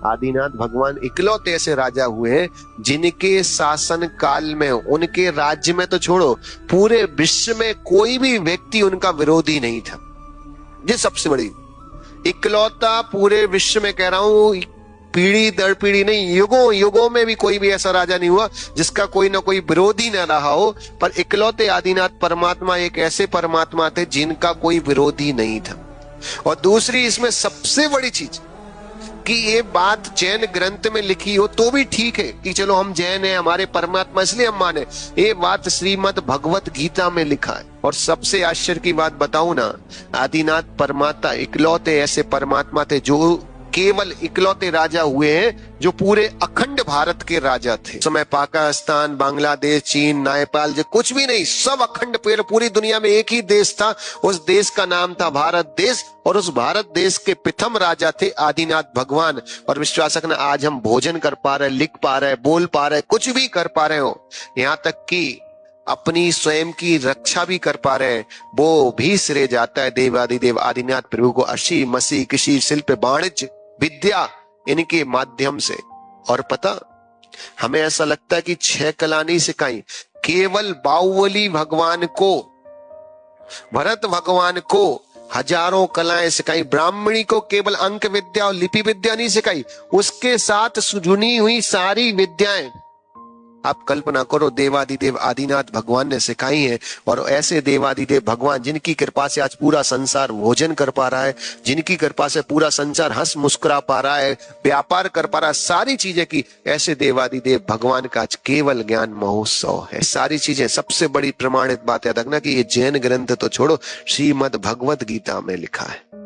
आदिनाथ भगवान इकलौते ऐसे राजा हुए हैं जिनके शासन काल में, उनके राज्य में तो छोड़ो, पूरे विश्व में कोई भी व्यक्ति उनका विरोधी नहीं था। ये सबसे बड़ी इकलौता, पूरे विश्व में कह रहा हूं, पीढ़ी दर पीढ़ी नहीं, युगों युगों में भी कोई भी ऐसा राजा नहीं हुआ जिसका कोई ना कोई विरोधी न रहा हो। पर इकलौते आदिनाथ परमात्मा एक ऐसे परमात्मा थे जिनका कोई विरोधी नहीं था। और दूसरी इसमें सबसे बड़ी चीज कि ये बात जैन ग्रंथ में लिखी हो तो भी ठीक है कि चलो हम जैन हैं, हमारे परमात्मा इसलिए हम माने, ये बात श्रीमद् भगवत गीता में लिखा है। और सबसे आश्चर्य की बात बताऊं ना, आदिनाथ परमात्मा इकलौते ऐसे परमात्मा थे जो केवल इकलौते राजा हुए हैं जो पूरे अखंड भारत के राजा थे। समय पाकिस्तान, बांग्लादेश, चीन, नेपाल जो कुछ भी नहीं, सब अखंड, पूरी दुनिया में एक ही देश था, उस देश का नाम था भारत देश। और उस भारत देश के प्रथम राजा थे आदिनाथ भगवान। और विश्वास रखना, आज हम भोजन कर पा रहे, लिख पा रहे, बोल पा रहे, कुछ भी कर पा रहे हो, यहाँ तक कि अपनी स्वयं की रक्षा भी कर पा रहे हैं, वो भी श्रेय जाता है देवादिदेव आदिनाथ प्रभु को। अशी मसी कृषि शिल्प वाणिज्य विद्या इनके माध्यम से। और पता, हमें ऐसा लगता है कि 6 कला नहीं सिखाई, केवल बाहुबली भगवान को, भरत भगवान को हजारों कलाएं सिखाई। ब्राह्मणी को केवल अंक विद्या और लिपि विद्या नहीं सिखाई, उसके साथ जुड़ी हुई सारी विद्याएं आप कल्पना करो देवादिदेव आदिनाथ भगवान ने सिखाई है। और ऐसे देवादिदेव भगवान जिनकी कृपा से आज पूरा संसार भोजन कर पा रहा है, जिनकी कृपा से पूरा संसार हंस मुस्कुरा पा रहा है, व्यापार कर पा रहा है, सारी चीजें की, ऐसे देवादिदेव भगवान का आज केवल ज्ञान महोत्सव है। सारी चीजें, सबसे बड़ी प्रमाणित बात याद रखना कि ये जैन ग्रंथ तो छोड़ो, श्रीमद् भगवत गीता में लिखा है।